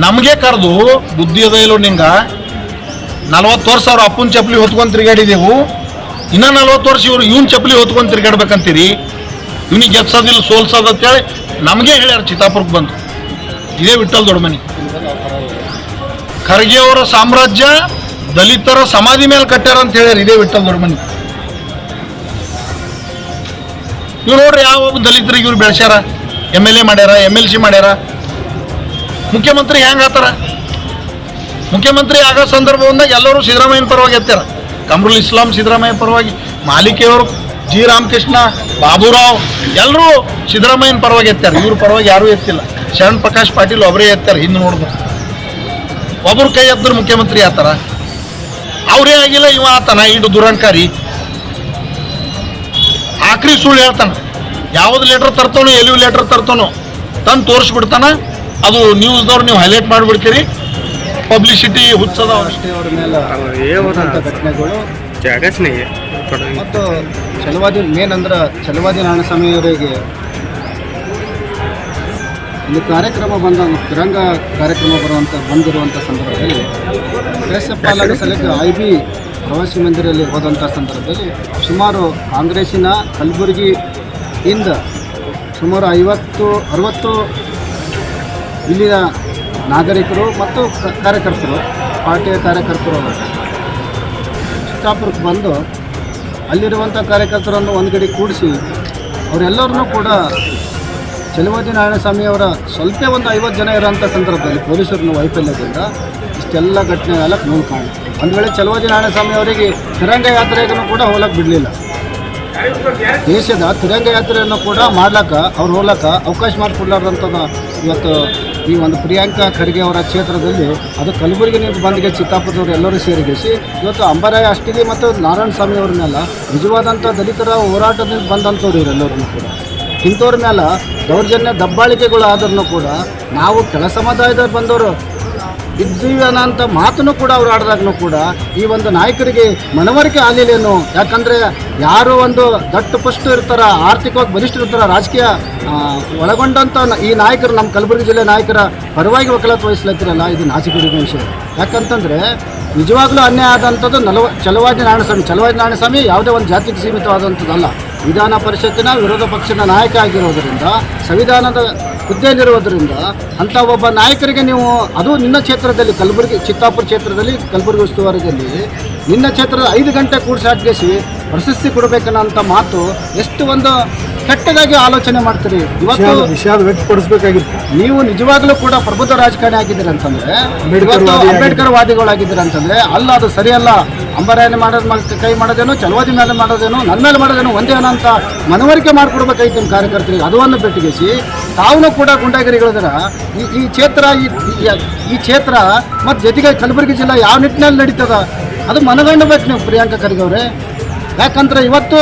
ನಮಗೆ ಕರೆದು, ಬುದ್ಧಿ ಅದ ಇಲ್ಲೋ ನಿಂಗ, 40 ವರ್ಷ ಅವ್ರ ಅಪ್ಪನ ಚಪ್ಪಲಿ ಹೊತ್ಕೊಂಡು ತಿರುಗಾಡಿದೆವು, ಇನ್ನೂ 40 ವರ್ಷ ಇವನ್ ಚಪ್ಪಲಿ ಹೊತ್ಕೊಂಡು ತಿರುಗಾಡ್ಬೇಕಂತೀರಿ, ಇವನಿಗೆ ಗೆಲ್ಸೋದಿಲ್ಲ ಸೋಲ್ಸೋದು ಅಂತೇಳಿ ನಮಗೆ ಹೇಳ್ಯಾರ ಚಿತ್ತಾಪುರಕ್ಕೆ ಬಂದು. ಇದೇ ವಿಠ್ಠಲ್ ದೊಡ್ಮನಿ. ಖರ್ಗೆ ಅವರ ಸಾಮ್ರಾಜ್ಯ ದಲಿತರ ಸಮಾಧಿ ಮೇಲೆ ಕಟ್ಟ್ಯಾರ ಅಂತ ಹೇಳ್ಯಾರ, ಇದೇ ವಿಠ್ಠಲ್ ದೊಡ್ಮನಿ. ಇವ್ರು ನೋಡ್ರಿ ಯಾವ ದಲಿತರಿಗೆ ಇವ್ರು ಬೆಳೆಸ್ಯಾರ, MLA ಮಾಡ್ಯಾರ, MLC ಮಾಡ್ಯಾರ. ಮುಖ್ಯಮಂತ್ರಿ ಹೆಂಗೆ ಆತಾರ? ಮುಖ್ಯಮಂತ್ರಿ ಆಗೋ ಸಂದರ್ಭ ಬಂದಾಗ ಎಲ್ಲರೂ ಸಿದ್ದರಾಮಯ್ಯನ ಪರವಾಗಿ ಎತ್ತಾರ. ಕಮರುಲ್ ಇಸ್ಲಾಂ ಸಿದ್ದರಾಮಯ್ಯ ಪರವಾಗಿ, ಮಾಲಿಕೆಯವರು, G ರಾಮಕೃಷ್ಣ, ಬಾಬುರಾವ್ ಎಲ್ಲರೂ ಸಿದ್ದರಾಮಯ್ಯನ ಪರವಾಗಿ ಎತ್ತಾರ. ಇವ್ರ ಪರವಾಗಿ ಯಾರೂ ಎತ್ತಿಲ್ಲ. ಶರಣ್ ಪ್ರಕಾಶ್ ಪಾಟೀಲ್ ಒಬ್ಬರೇ ಎತ್ತಾರ. ಹಿಂದೆ ನೋಡ್ಬೇಕು, ಒಬ್ಬರು ಕೈ ಎತ್ತಿದ್ರು ಮುಖ್ಯಮಂತ್ರಿ ಆತಾರ. ಅವರೇ ಆಗಿಲ್ಲ, ಇವ ಆತಾನ. ಇಡು ದುರಂಕಾರಿ, ಆಖರಿ ಸುಳ್ಳು ಹೇಳ್ತಾನ. ಯಾವ್ದು ಲೆಟರ್ ತರ್ತಾನೋ, ಎಲ್ಲಿಯೂ ಲೆಟರ್ ತರ್ತಾನೋ ತಂದು ತೋರಿಸ್ಬಿಡ್ತಾನ. ಅದು ನ್ಯೂಸ್ದವ್ರು ನೀವು ಹೈಲೈಟ್ ಮಾಡಿಬಿಡ್ತೀರಿ, ಪಬ್ಲಿಸಿಟಿ ಹುಚ್ಚದ.
ಅಷ್ಟೇ ಅವ್ರ ಮೇಲೆ ಘಟನೆಗಳು ಮತ್ತು ಛಲವಾದಿ ಮೇನ್ ಅಂದ್ರೆ ಛಲವಾದಿ ನಾರಾಯಣಸ್ವಾಮಿ ಅವರಿಗೆ ಒಂದು ಕಾರ್ಯಕ್ರಮ ತಿರಂಗ ಕಾರ್ಯಕ್ರಮ ಬಂದಿರುವಂಥ ಸಂದರ್ಭದಲ್ಲಿ ದೇಶಪಾಲನೆ ಸಲಕ್ಕೆ IB ಪ್ರವಾಸಿ ಮಂದಿರಲ್ಲಿ ಹೋದಂಥ ಸಂದರ್ಭದಲ್ಲಿ ಸುಮಾರು ಕಾಂಗ್ರೆಸ್ಸಿನ ಕಲಬುರಗಿಯಿಂದ ಸುಮಾರು 50-60 ಇಲ್ಲಿನ ನಾಗರಿಕರು ಮತ್ತು ಕಾರ್ಯಕರ್ತರು, ಪಾರ್ಟಿಯ ಕಾರ್ಯಕರ್ತರು ಚಿತ್ತಾಪುರಕ್ಕೆ ಬಂದು ಅಲ್ಲಿರುವಂಥ ಕಾರ್ಯಕರ್ತರನ್ನು ಒಂದು ಕಡೆ ಕೂಡಿಸಿ ಅವರೆಲ್ಲರನ್ನೂ ಕೂಡ ಛಲವಾದಿ ನಾರಾಯಣಸ್ವಾಮಿ ಅವರ ಸ್ವಲ್ಪ ಒಂದು 50 ಜನ ಇರೋಂಥ ಸಂದರ್ಭದಲ್ಲಿ ಪೊಲೀಸರನ್ನು ವೈಫಲ್ಯದಿಂದ ಇಷ್ಟೆಲ್ಲ ಘಟನೆ ಆಗಕ್ಕೆ ಮೂಲ ಕಾರಣ. ಒಂದು ವೇಳೆ ಛಲವಾದಿ ನಾರಾಯಣಸ್ವಾಮಿ ಅವರಿಗೆ ತಿರಂಗ ಯಾತ್ರೆಗೂ ಕೂಡ ಹೋಗಕ್ಕೆ ಬಿಡಲಿಲ್ಲ. ದೇಶದ ತಿರಂಗ ಯಾತ್ರೆಯನ್ನು ಕೂಡ ಮಾಡ್ಲಿಕ್ಕೆ ಅವ್ರು ಹೋಗ್ಲಿಕ್ಕೆ ಅವಕಾಶ ಮಾಡಿಕೊಡ್ಲಾರ್ದಂಥದ್ದು ಇವತ್ತು ಈ ಒಂದು ಪ್ರಿಯಾಂಕಾ ಖರ್ಗೆ ಅವರ ಕ್ಷೇತ್ರದಲ್ಲಿ ಅದು ಕಲಬುರಗಿನಿಂದ ಬಂದಿಗೆ ಚಿತ್ತಾಪುರದವರು ಎಲ್ಲರೂ ಸೇರಿಗಿಸಿ ಇವತ್ತು ಅಂಬಾರಾಯ ಅಷ್ಟಿಗೆ ಮತ್ತು ನಾರಾಯಣ ಸ್ವಾಮಿ ಅವ್ರ ಮೇಲೆ ನಿಜವಾದಂಥ ದಲಿತರ ಹೋರಾಟದಿಂದ ಬಂದಂಥವ್ರು ಇವರೆಲ್ಲರೂ ಕೂಡ ಇಂಥವ್ರ ಮೇಲೆ ದೌರ್ಜನ್ಯ ದಬ್ಬಾಳಿಕೆಗಳು ಆದ್ರೂ ಕೂಡ ನಾವು ಕೆಳ ಸಮುದಾಯದವ್ರು ಬಂದವರು ಇದ್ದೀವಿ ಅನ್ನೋಂಥ ಮಾತನ್ನು ಕೂಡ ಅವ್ರು ಆಡಿದಾಗೂ ಕೂಡ ಈ ಒಂದು ನಾಯಕರಿಗೆ ಮನವರಿಕೆ ಆಗಲಿಲ್ಲೇನು. ಯಾಕಂದರೆ ಯಾರು ಒಂದು ದಟ್ಟು ಪುಷ್ಟು ಇರ್ತಾರ, ಆರ್ಥಿಕವಾಗಿ ಬಲಿಷ್ಠ ಇರ್ತಾರ, ರಾಜಕೀಯ ಒಳಗೊಂಡಂಥ ಈ ನಾಯಕರು ನಮ್ಮ ಕಲಬುರಗಿ ಜಿಲ್ಲೆ ನಾಯಕರ ಪರವಾಗಿ ವಕಾಲತ್ತು ವಹಿಸ್ಲತ್ತಿರಲ್ಲ, ಇದು ನಾಚಿಕೆಡಿನ ವಿಷಯ. ಯಾಕಂತಂದರೆ ನಿಜವಾಗ್ಲೂ ಅನ್ಯಾಯ ಆದಂಥದ್ದು ಛಲವಾದಿ ನಾರಾಯಣಸ್ವಾಮಿ ಯಾವುದೇ ಒಂದು ಜಾತಿಗೆ ಸೀಮಿತವಾದಂಥದ್ದಲ್ಲ. ವಿಧಾನ ಪರಿಷತ್ತಿನ ವಿರೋಧ ಪಕ್ಷದ ನಾಯಕ ಆಗಿರೋದರಿಂದ, ಸಂವಿಧಾನದ ಹುದ್ದೆಯಲ್ಲಿರುವುದರಿಂದ ಅಂಥ ಒಬ್ಬ ನಾಯಕರಿಗೆ ನೀವು ಅದು ನಿನ್ನ ಕ್ಷೇತ್ರದಲ್ಲಿ ಕಲಬುರಗಿ ಚಿತ್ತಾಪುರ ಕ್ಷೇತ್ರದಲ್ಲಿ ಕಲಬುರಗಿ ಉಸ್ತುವಾರಿಯಲ್ಲಿ ನಿನ್ನ ಕ್ಷೇತ್ರದ 5 ಗಂಟೆ ಕೂಡಿಸಿ ಪ್ರಶಸ್ತಿ ಕೊಡಬೇಕನ್ನೋಂಥ ಮಾತು ಎಷ್ಟು ಒಂದು ಕೆಟ್ಟದಾಗಿ ಆಲೋಚನೆ ಮಾಡ್ತೀರಿ. ಇವತ್ತು
ವಿಷಯ ವ್ಯಕ್ತಪಡಿಸಬೇಕಾಗಿತ್ತು.
ನೀವು ನಿಜವಾಗ್ಲೂ ಕೂಡ ಪ್ರಬುದ್ಧ ರಾಜಕಾರಣಿ ಆಗಿದ್ದೀರಿ ಅಂತಂದರೆ, ಇವತ್ತು ಅಂಬೇಡ್ಕರ್ ವಾದಿಗಳಾಗಿದ್ದೀರಿ ಅಂತಂದರೆ ಅಲ್ಲ, ಅದು ಸರಿಯಲ್ಲ. ಅಂಬರಾಯನ ಮಾಡೋದು ಕೈ ಮಾಡೋದೇನು, ಚಲವಾದಿ ಮೇಲೆ ಮಾಡೋದೇನು, ನನ್ನ ಮೇಲೆ ಮಾಡೋದೇನು ಒಂದೇ ಅನ್ನೋಂಥ ಮನವರಿಕೆ ಮಾಡಿಕೊಡ್ಬೇಕಾಗಿತ್ತು ನಿಮ್ಮ ಕಾರ್ಯಕರ್ತರಿಗೆ. ಅದನ್ನು ಬೆಟ್ಟಿಗೆಸಿ ತಾವು ಕೂಡ ಗುಂಡಾಗಿರಿಗಳಿದ್ರ ಈ ಕ್ಷೇತ್ರ ಈ ಕ್ಷೇತ್ರ ಮತ್ತು ಜೊತೆಗೆ ಕಲಬುರಗಿ ಜಿಲ್ಲೆ ಯಾವ ನಿಟ್ಟಿನಲ್ಲಿ ನಡೀತದ ಅದು ಮನಗಂಡಬೇಕು ನೀವು ಪ್ರಿಯಾಂಕಾ ಖರ್ಗೆ ಅವರೇ. ಯಾಕಂದ್ರೆ ಇವತ್ತು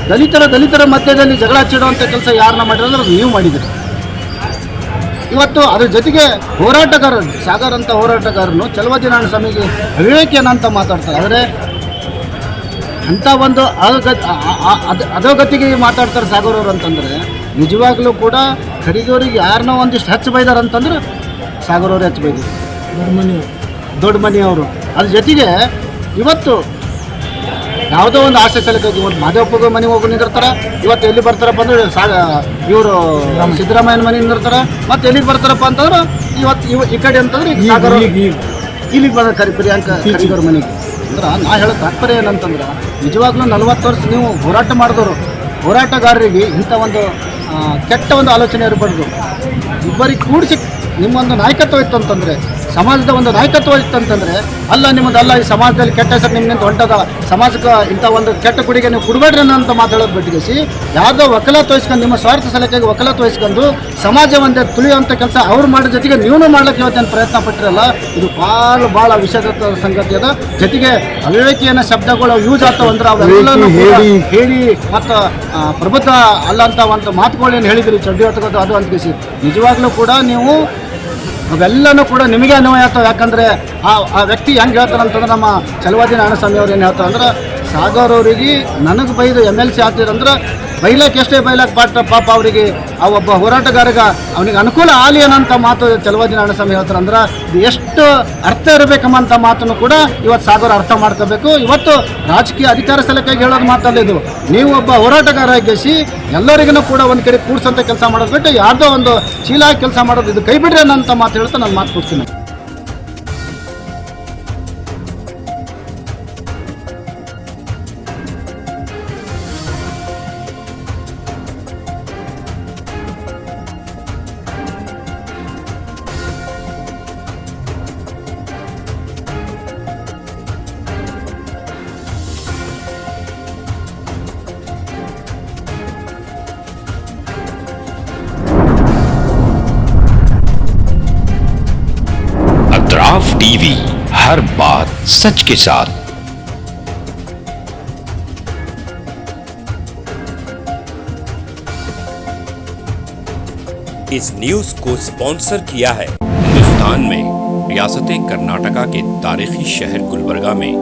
ದಲಿತರ ಮಧ್ಯದಲ್ಲಿ ಜಗಳ ಹಚ್ಚಿಡುವಂಥ ಕೆಲಸ ಯಾರನ್ನ ಮಾಡಿದ್ರೆ ನೀವು ಮಾಡಿದ್ರಿ. ಇವತ್ತು ಅದ್ರ ಜೊತೆಗೆ ಹೋರಾಟಗಾರರು ಸಾಗರ್ ಅಂತ ಹೋರಾಟಗಾರನು ಚಲವಾದಿ ನಾರಾಯಣಸ್ವಾಮಿಗೆ ಅವಿವೇಕಿಯನ್ನ ಅಂತ ಮಾತಾಡ್ತಾರೆ. ಆದರೆ ಅಂಥ ಒಂದು ಅಧೋಗತಿಗೆ ಮಾತಾಡ್ತಾರೆ ಸಾಗರ್ ಅವರು ಅಂತಂದರೆ ನಿಜವಾಗ್ಲೂ ಕೂಡ ಖರೀದೋರಿಗೆ ಯಾರನ್ನೋ ಒಂದಿಷ್ಟು ಹೆಚ್ಚು ಬೈದಾರೆ ಅಂತಂದ್ರೆ ಸಾಗರ್ ಅವರು ಹೆಚ್ಚು ಬೈದರು, ದೊಡ್ಡ ಮನೆಯವರು. ಅದ್ರ ಜೊತೆಗೆ ಇವತ್ತು ಯಾವುದೋ ಒಂದು ಆಸೆ ಸಲಕ್ಕಾಗಿ ಒಂದು ಮಾದೇವಪ್ಪಗೆ ಮನೆಗೆ ಹೋಗಿ ನಿಂದಿರ್ತಾರೆ. ಇವತ್ತು ಎಲ್ಲಿ ಬರ್ತಾರಪ್ಪ ಅಂದ್ರೆ ಇವರು ಸಿದ್ದರಾಮಯ್ಯನ ಮನೆ ನಿಂದಿರ್ತಾರೆ. ಮತ್ತು ಎಲ್ಲಿಗೆ ಬರ್ತಾರಪ್ಪ ಅಂತಂದ್ರೆ ಇವತ್ತು ಈ ಕಡೆ ಅಂತಂದ್ರೆ ಈಗ ಸಾಗರ ಇಲ್ಲಿಗೆ ಬರ್ತಾರೆ ಪ್ರಿಯಾಂಕಾ ಖರ್ಗೆ ಅವ್ರ ಮನೆಗೆ. ಅಂದ್ರೆ ನಾ ಹೇಳೋ ತಾತ್ಪರ್ಯ ಏನಂತಂದ್ರೆ ನಿಜವಾಗ್ಲೂ 40 ವರ್ಷ ನೀವು ಹೋರಾಟ ಮಾಡಿದವರು ಹೋರಾಟಗಾರರಿಗೆ ಇಂಥ ಒಂದು ಕೆಟ್ಟ ಒಂದು ಆಲೋಚನೆ ಇರಬಾರ್ದು. ಇಬ್ಬರಿಗೆ ಕೂಡಿಸಿ ನಿಮ್ಮೊಂದು ನಾಯಕತ್ವ ಇತ್ತು ಅಂತಂದರೆ, ಸಮಾಜದ ಒಂದು ನಾಯಕತ್ವ ಇತ್ತಂತಂದರೆ ಅಲ್ಲ ನಿಮ್ಮದಲ್ಲ ಈ ಸಮಾಜದಲ್ಲಿ ಕೆಟ್ಟ ಹೆಸರು ನಿಮ್ಮಿಂದ ಹೊಂಟದ, ಸಮಾಜಕ್ಕೆ ಇಂಥ ಒಂದು ಕೆಟ್ಟ ಕುಡಿಗೆ ನೀವು ಕೊಡಬೇಡ್ರಿ ಅಂತ ಮಾತಾಡೋದು ಬಿಟ್ಟಿಗೆಸಿ ಯಾವುದೋ ವಕಾಲತ್ತು ವಹಿಸ್ಕೊಂಡು ನಿಮ್ಮ ಸ್ವಾರ್ಥ ಸಲಕ್ಕಾಗಿ ವಕಾಲತ್ತು ವಹಿಸ್ಕೊಂಡು ಸಮಾಜ ಒಂದೇ ತುಳಿಯುವಂಥ ಕೆಲಸ ಅವ್ರು ಮಾಡೋ ಜೊತೆಗೆ ನೀವೂ ಮಾಡ್ಲಿಕ್ಕೆ ಇವತ್ತೇನು ಪ್ರಯತ್ನ ಪಟ್ಟಿರಲ್ಲ. ಇದು ಭಾಳ ವಿಷಾದ ಸಂಗತಿ ಅದ. ಜೊತೆಗೆ ಅವಿವೇಕಿಯನ್ನ ಶಬ್ದಗಳು ಯೂಸ್ ಆಗ್ತಾವ ಅಂದ್ರೆ ಅವೆಲ್ಲನೂ ಹೇಳಿ ಮತ್ತು ಪ್ರಬುದ್ಧ ಅಲ್ಲ ಅಂತ ಒಂದು ಮಾತುಗಳೇನು ಹೇಳಿದ್ರಿ ಚಡ್ಡಿ ಹೊತ್ಕೋದು ಅದು ಅಂತ ನಿಜವಾಗ್ಲೂ ಕೂಡ ನೀವು ಅವೆಲ್ಲನೂ ಕೂಡ ನಿಮಗೆ ಅನ್ವಯ ಆಗ್ತವೆ. ಯಾಕಂದರೆ ಆ ವ್ಯಕ್ತಿ ಹೆಂಗೆ ಹೇಳ್ತಾರೆ ಅಂತಂದ್ರೆ ನಮ್ಮ ಚಲವಾದಿ ನಾರಾಯಣಸ್ವಾಮಿ ಅವ್ರು ಏನು ಹೇಳ್ತಾರೆ ಅಂದ್ರೆ ಸಾಗರ್ ಅವರಿಗೆ ನನಗೆ ಬೈದು MLC ಆಗ್ತಿರಂದ್ರೆ ಬೈಲಾಕ್ ಎಷ್ಟೇ ಬೈಲಾಕ್ ಪಾಪ ಅವರಿಗೆ ಆ ಒಬ್ಬ ಹೋರಾಟಗಾರಗ ಅವನಿಗೆ ಅನುಕೂಲ ಆಗಲಿ ಅನ್ನೋಂಥ ಮಾತು ಚಲವಾದಿ ನಾರಾಯಣಸ್ವಾಮಿ ಹೇಳ್ತಾರೆ. ಅಂದ್ರೆ ಇದು ಎಷ್ಟು ಅರ್ಥ ಇರಬೇಕಂಬಂಥ ಮಾತನ್ನು ಕೂಡ ಇವತ್ತು ಸಾಗರ್ ಅರ್ಥ ಮಾಡ್ಕೋಬೇಕು. ಇವತ್ತು ರಾಜಕೀಯ ಅಧಿಕಾರ ಸಲಕ್ಕಾಗಿ ಹೇಳೋದು ಮಾತಲ್ಲ ಇದು. ನೀವು ಒಬ್ಬ ಹೋರಾಟಗಾರ ಆಗಿಸಿ ಎಲ್ಲರಿಗೂ ಕೂಡ ಒಂದು ಕಡೆ ಕೂಡ್ಸಂಥ ಕೆಲಸ ಮಾಡೋದು ಬಿಟ್ಟು ಯಾರ್ದೋ ಒಂದು ಚೀಲ ಕೆಲಸ ಮಾಡೋದು ಇದು ಕೈ ಬಿಡ್ರಿ ಅನ್ನೋಂಥ ಮಾತು ಹೇಳ್ತಾ ನಾನು ಮಾತು ಕೊಡ್ತೀನಿ.
टीवी हर बात सच के साथ। इस न्यूज को स्पॉन्सर किया है हिंदुस्तान में रियासत कर्नाटका के तारीखी शहर गुलबर्गा में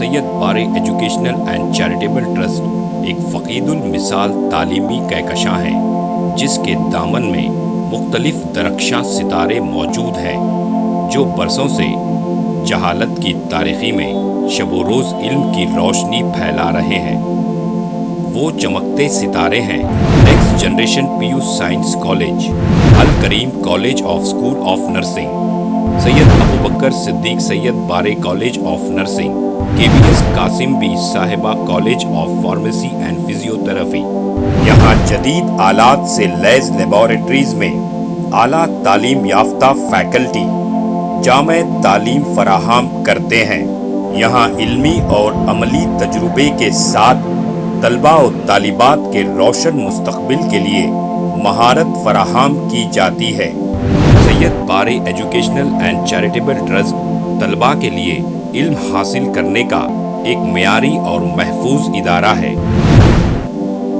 Syed Bare educational and charitable trust एक फकीदुल मिसाल तालीमी कहकशां है, जिसके दामन में मुख्तलिफ दरख्शां सितारे मौजूद हैं जो बरसों से जहालत की तारीखी में शबो रोज़ इल्म की रोशनी फैला रहे हैं। वो चमकते सितारे हैं next generation PU science college, Al Kareem college of school of nursing, Syed Abu Bakar Siddiq Syed Bare college of nursing, KBS Kasim Bi Sahiba college of pharmacy and physiotherapy. यहाँ जदीद आलात से लैस लेबोरेटरीज में आला तालीम याफ्ता फैकल्टी जामे तालीम फराहम करते हैं। यहाँ इल्मी और अमली तजुर्बे के साथ तलबा और तालिबात के रोशन मुस्तकबिल के लिए महारत फराहम की जाती है। Syed Bare educational and charitable trust तलबा के लिए इल्म हासिल करने का एक मियारी और महफूज इदारा है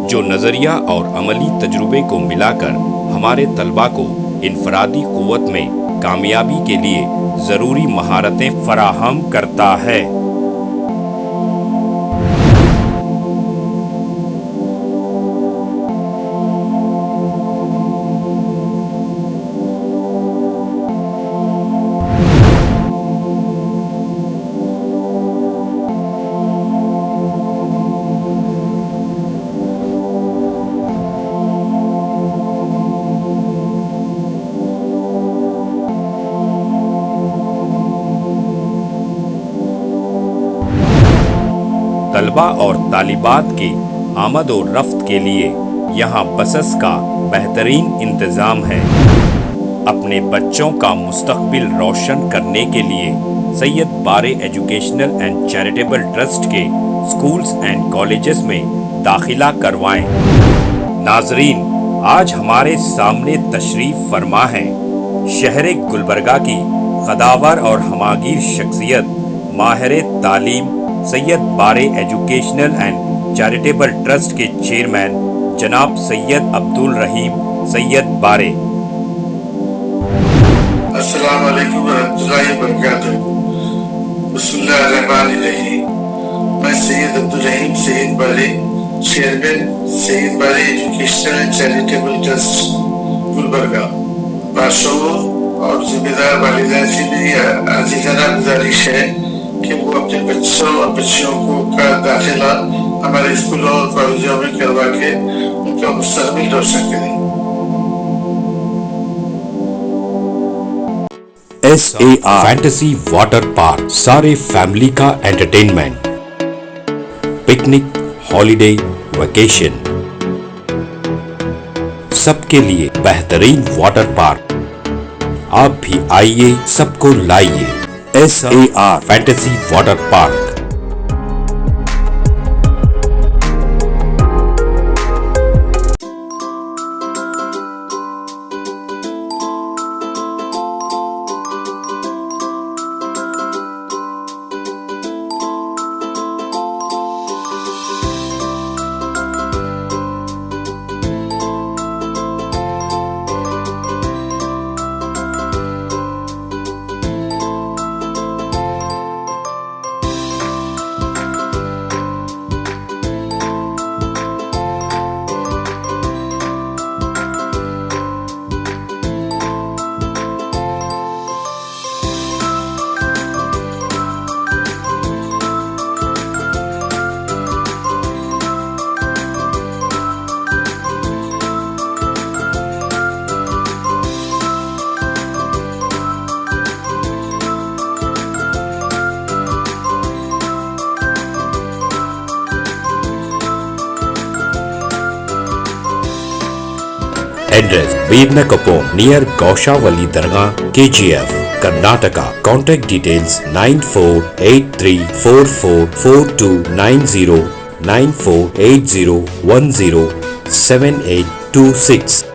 जो नज़रिया और अमली तजुर्बे को मिलाकर हमारे तलबा को इनफरादी क़ुव्वत में कामयाबी के लिए ज़रूरी महारतें फराहम करता है। तलबा और तालिबात के आमद और रफ्त के लिए यहाँ बसेस का बेहतरीन इंतज़ाम है। अपने बच्चों का मुस्तकबिल रोशन करने के लिए Syed Bare educational and charitable trust के स्कूल्स एंड कॉलेजेस में दाखिला करवाएं। नाजरीन, आज हमारे सामने तशरीफ़ फरमा है शहर गुलबर्गा की कदावर और हमागीर शख्सियत माहिर तालीम Syed Bare educational and charitable trust के चेयरमैन जनाब सैयद अब्दुल रहीम सैयद बारे।
अस्सलाम वालेकुम रहमतुल्लाहि व बरकातुहू। बिस्मिल्लाहिर्रहमानिर्रहीम। मैं सैयद अब्दुल रहीम सैयद बारे, chairman Syed Bare educational and charitable trust Gulbarga, बाशऊर और जिम्मेदार वालिदैन से मेरी आजीज़ाना गुजारिश है कि वो अपने बच्चों और बच्चियों को का दाखिला हमारे स्कूलों और कॉलेजों में करवा के उनका मुस्तकबिल रोशन करें।
SAR फैंटेसी वाटर पार्क, सारे फैमिली का एंटरटेनमेंट, पिकनिक, हॉलिडे, वेकेशन, सबके लिए बेहतरीन वाटर पार्क। आप भी आइए, सबको लाइए। SAR fantasy water park. Address: Bednakapur near Gaushavali Dargah, KGF, Karnataka. Contact details 9483444290 9480107826.